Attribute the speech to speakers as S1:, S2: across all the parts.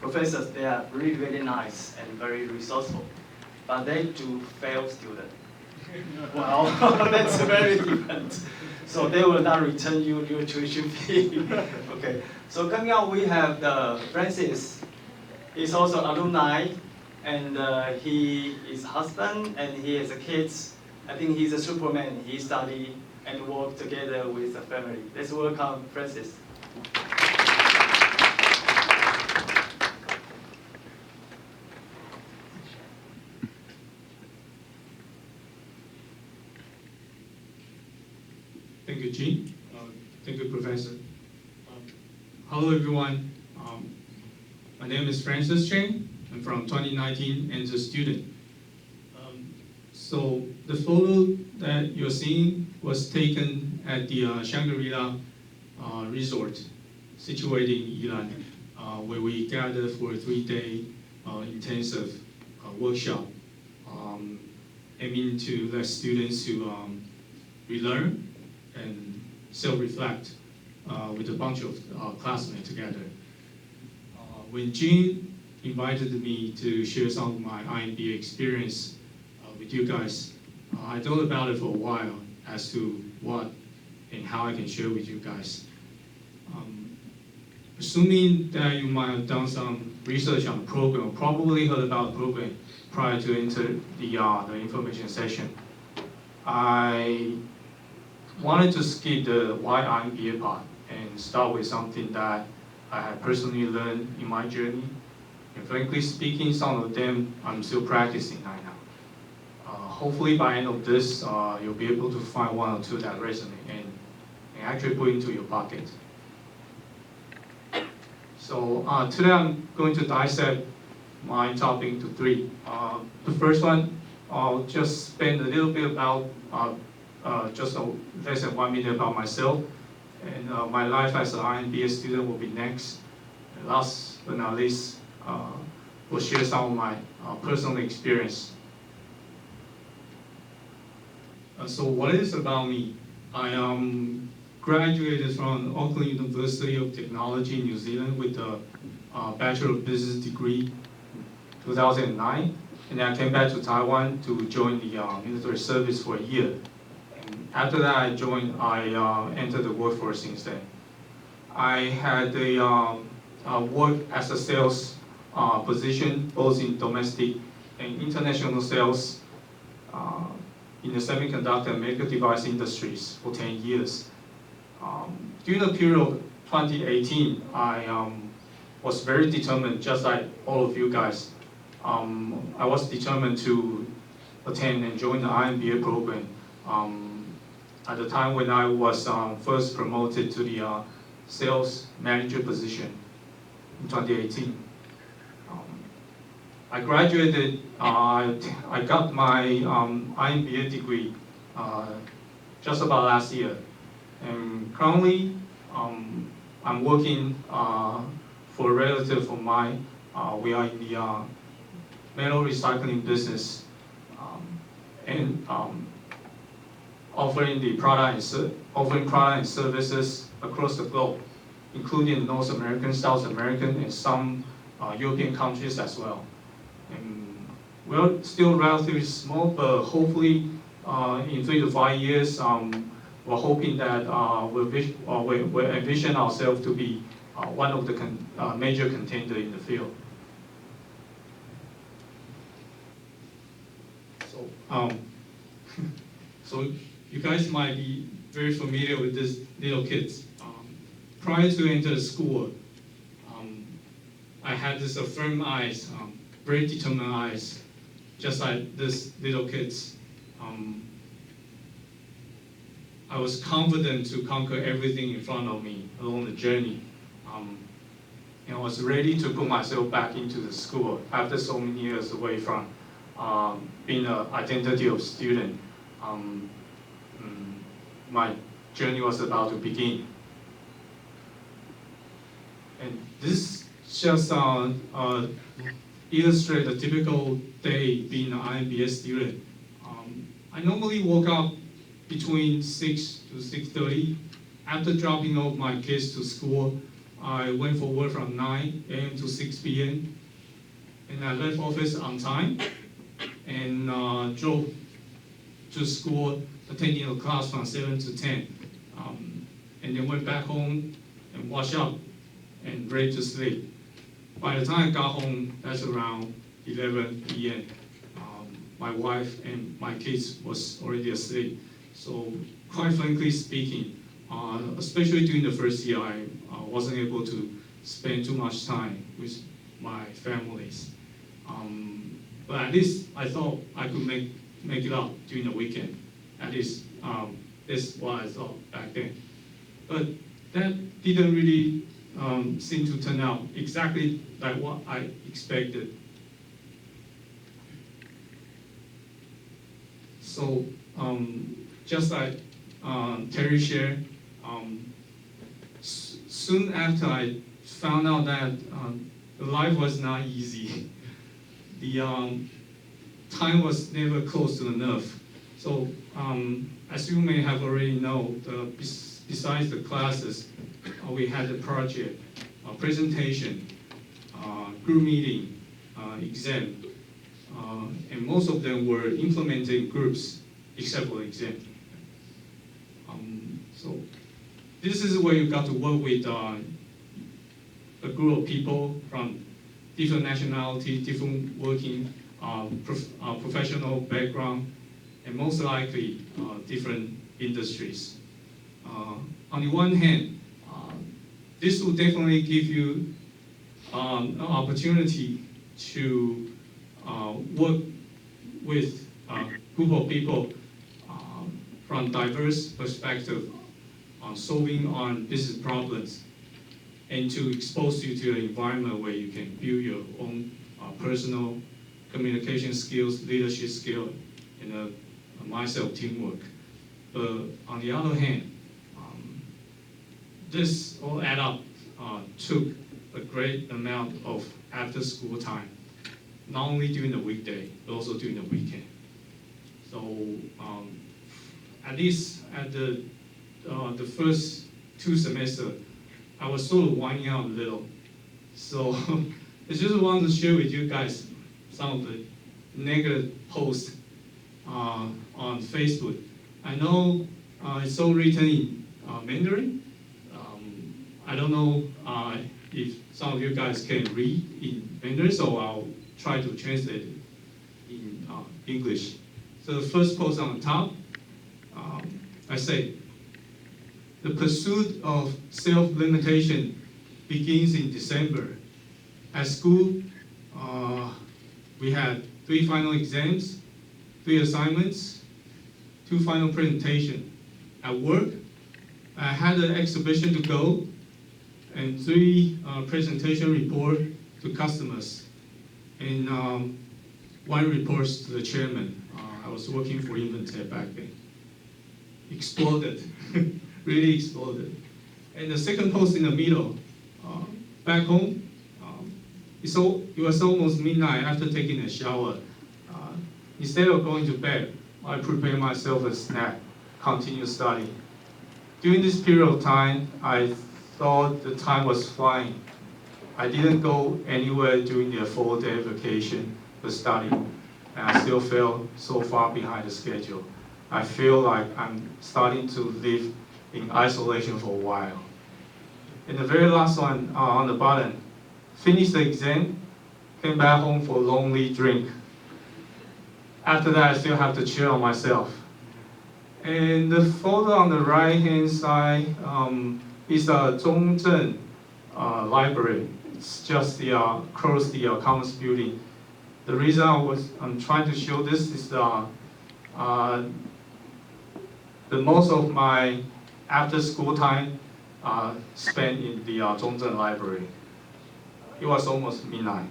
S1: professors, they are really, really nice and very resourceful, but they do fail students. Well, that's very different. So they will not return you your tuition fee. Okay. So coming out, we have the Francis. He's also alumni, and he is husband and he has kids. I think he's a Superman. He study and work together with the family. Let's welcome Francis.
S2: Thank you, Gene. Thank you, Professor. Hello, everyone. My name is Francis Cheng. I'm from 2019 and a student. So the photo that you're seeing was taken at the Shangri-La resort situated in Yilan, where we gathered for a 3-day intensive workshop, aiming to let students to relearn and self-reflect with a bunch of classmates together. When Jean invited me to share some of my IMBA experience with you guys, I thought about it for a while as to what and how I can share with you guys. Assuming that you might have done some research on the program, probably heard about the program prior to enter the information session, I wanted to skip the why IMBA part and start with something that I have personally learned in my journey. And frankly speaking, some of them I'm still practicing right now. Hopefully by the end of this, you'll be able to find one or two that resonate and actually put into your pocket. So today I'm going to dissect my topic into 3. The first one, I'll just spend a little bit about just less than 1 minute about myself, and my life as an IMBA student will be next. And last but not least, we'll share some of my personal experience. So what is about me? I graduated from Auckland University of Technology in New Zealand with a Bachelor of Business degree in 2009, and then I came back to Taiwan to join the military service for a year. After that, I entered the workforce since then. I had a work as a sales position, both in domestic and international sales in the semiconductor and medical device industries for 10 years. During the period of 2018, I was very determined, just like all of you guys. I was determined to attend and join the IMBA program. At the time when I was first promoted to the sales manager position in 2018. I graduated, I got my IMBA degree just about last year. And currently, I'm working for a relative of mine. We are in the metal recycling business and offering product and services across the globe, including North American, South American, and some European countries as well. And we're still relatively small, but hopefully in 3 to 5 years, we're hoping that we'll envision ourselves to be one of the major contenders in the field. So you guys might be very familiar with these little kids. Prior to entering school, I had this firm eyes, very determined eyes, just like these little kids. I was confident to conquer everything in front of me along the journey. And I was ready to put myself back into the school after so many years away from being an identity of student. My journey was about to begin. And this just illustrates a typical day being an IMBA student. I normally woke up between 6 to 6:30. After dropping off my kids to school, I went for work from 9 a.m. to 6 p.m. and I left office on time and drove to school, attending a class from 7 to 10, and then went back home and washed up and ready to sleep. By the time I got home, that's around 11 p.m. My wife and my kids was already asleep. So quite frankly speaking, especially during the first year, I wasn't able to spend too much time with my families. But at least I thought I could make it up during the weekend. At least that's what I thought back then. But that didn't really seem to turn out exactly like what I expected. So just like Terry shared, soon after I found out that the life was not easy. The time was never close to enough. So as you may have already know, besides the classes, we had a project, a presentation, group meeting, exam, and most of them were implementing groups except for exam. So this is where you got to work with a group of people from different nationalities, different working professional background, and most likely different industries. On the one hand, this will definitely give you an opportunity to work with a group of people from diverse perspective on solving on business problems, and to expose you to an environment where you can build your own personal communication skills, leadership skill, and a mindset of teamwork. But on the other hand, this all add up took a great amount of after school time, not only during the weekday, but also during the weekend. So at least at the first 2 semesters, I was sort of winding out a little. So I just wanted to share with you guys some of the negative posts on Facebook. I know it's all written in Mandarin. I don't know if some of you guys can read in Mandarin, so I'll try to translate it in English. So the first post on the top, I say, the pursuit of self-limitation begins in December. At school, we had 3 final exams, 3 assignments, 2 final presentations. At work, I had an exhibition to go, and 3 presentation report to customers, and 1 reports to the chairman. I was working for Inventec back then. Exploded, really exploded. And the second post in the middle, back home, it was almost midnight after taking a shower. Instead of going to bed, I prepared myself a snack, continue studying. During this period of time, I thought the time was flying. I didn't go anywhere during the 4-day vacation for studying, and I still felt so far behind the schedule. I feel like I'm starting to live in isolation for a while. And the very last one on the bottom, finished the exam, came back home for a lonely drink. After that, I still have to chill on myself. And the photo on the right-hand side is a Zhongzheng library. It's just across the Commerce building. The reason I'm trying to show this is the most of my after school time spent in the Zhongzheng library. It was almost midnight.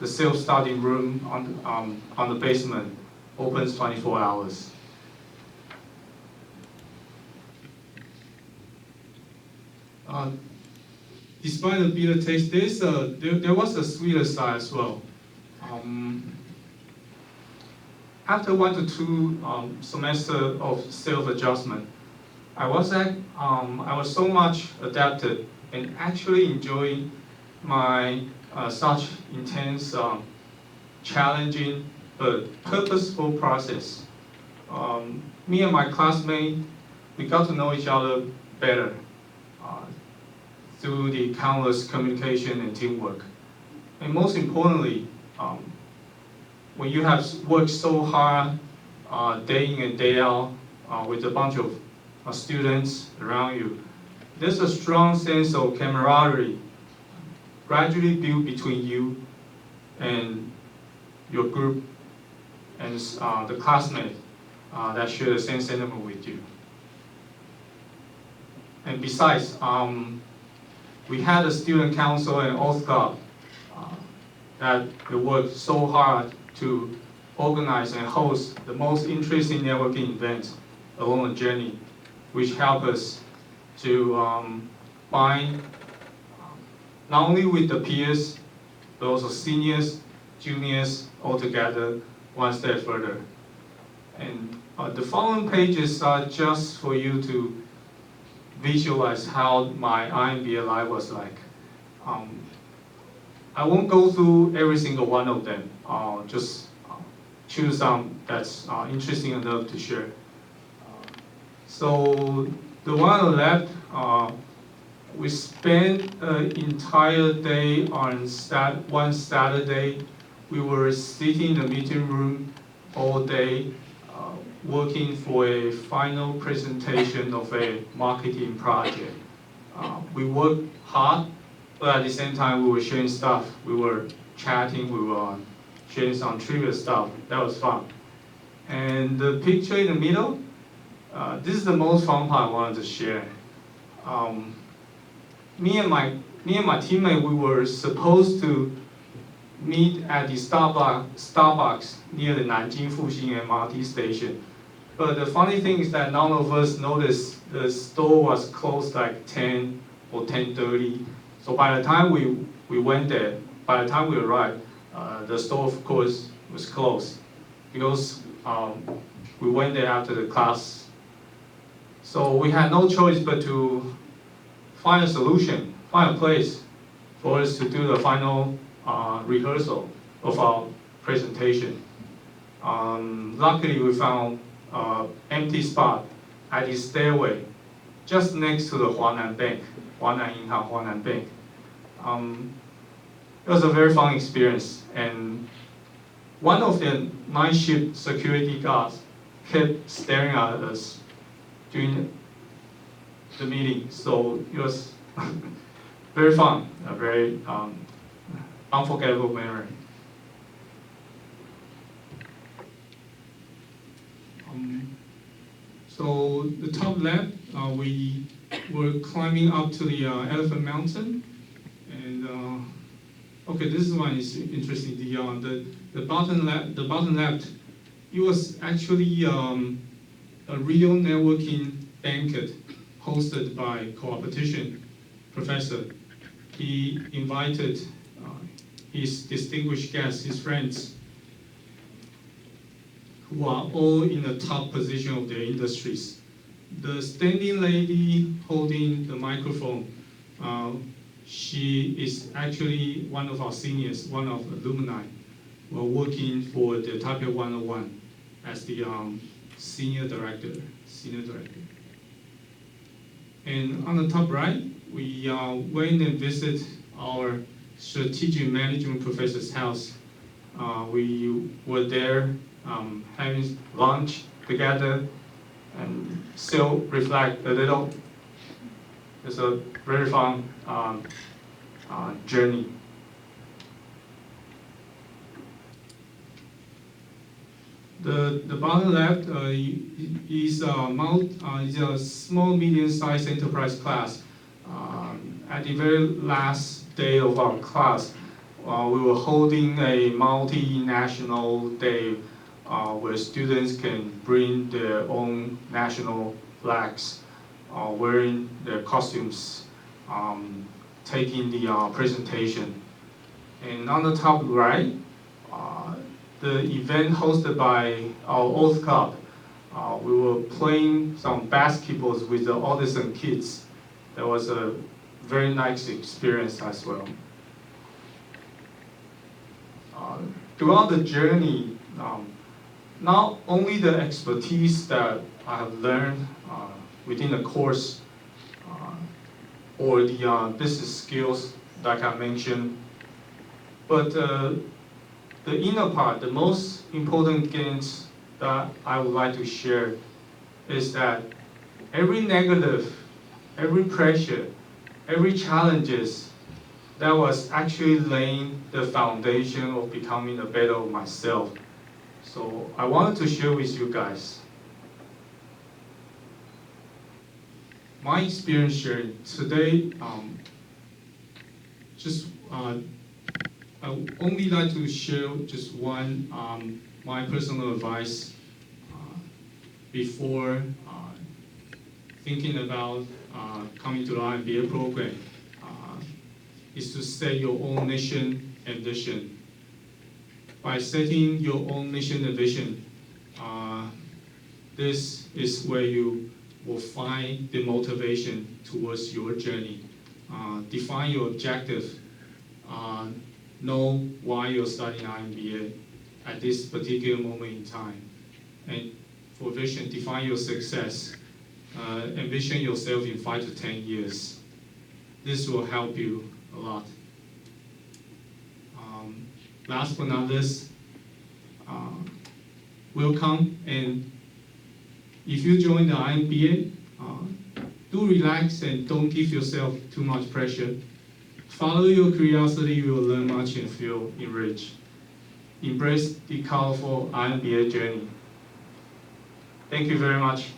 S2: The self-study room on the basement opens 24 hours. Despite the bitter taste, there was a sweeter side as well. After 1 to 2 semesters of self-adjustment, I was so much adapted and actually enjoying my such intense, challenging but purposeful process. Me and my classmate, we got to know each other better uh, through the countless communication and teamwork. And most importantly, when you have worked so hard day in and day out with a bunch of students around you, there's a strong sense of camaraderie gradually built between you and your group and the classmates that share the same sentiment with you. And besides, we had a student council and oath club that they worked so hard to organize and host the most interesting networking events along the journey, which help us to bind not only with the peers, but also seniors, juniors, all together one step further. And the following pages are just for you to visualize how my IMBA life was like. I won't go through every single one of them. I'll just choose some that's interesting enough to share. So the one on the left, we spent an entire day on one Saturday. We were sitting in the meeting room all day, working for a final presentation of a marketing project. We worked hard, but at the same time we were sharing stuff. We were chatting, we were sharing some trivia stuff. That was fun. And the picture in the middle, this is the most fun part I wanted to share. Me and my teammate, we were supposed to meet at the Starbucks near the Nanjing Fuxing MRT station. But the funny thing is that none of us noticed the store was closed like 10 or 10:30. So by the time we went there, by the time we arrived, the store of course was closed because we went there after the class. So we had no choice but to find a solution, find a place for us to do the final rehearsal of our presentation. Luckily, we found an empty spot at the stairway just next to the Huanan Bank, Huanan Yinhang, Huanan Bank. It was a very fun experience, and one of the night shift security guards kept staring at us during the meeting, so it was very fun, a very unforgettable memory. So the top left, we were climbing up to the Elephant Mountain, and okay, this one is interesting. The bottom left, it was actually a real networking banquet hosted by co-opetition professor. He invited his distinguished guests, his friends, who are all in the top position of their industries. The standing lady holding the microphone, she is actually one of our seniors, one of alumni. We're working for the Taipei 101 as the senior director. And on the top right, we went and visited our strategic management professor's house. We were there having lunch together and still reflect a little. It's a very fun journey. The bottom left is a small, medium-sized enterprise class. At the very last day of our class, we were holding a multinational day where students can bring their own national flags, wearing their costumes, taking the presentation. And on the top right, the event hosted by our oath club, we were playing some basketballs with the autism kids. That was a very nice experience as well. Throughout the journey, not only the expertise that I have learned within the course or the business skills like I mentioned, but the inner part, the most important gains that I would like to share is that every negative, every pressure, every challenges, that was actually laying the foundation of becoming a better myself. So I wanted to share with you guys my experience sharing today. I would only like to share just one my personal advice before thinking about coming to the IMBA program is to set your own mission and vision. By setting your own mission and vision, this is where you will find the motivation towards your journey. Define your objective. Know why you're studying IMBA at this particular moment in time. And for vision, define your success. Envision yourself in 5 to 10 years. This will help you a lot. Last but not least, welcome. And if you join the IMBA, do relax and don't give yourself too much pressure. Follow your curiosity, you will learn much and feel enriched. Embrace the colorful IMBA journey. Thank you very much.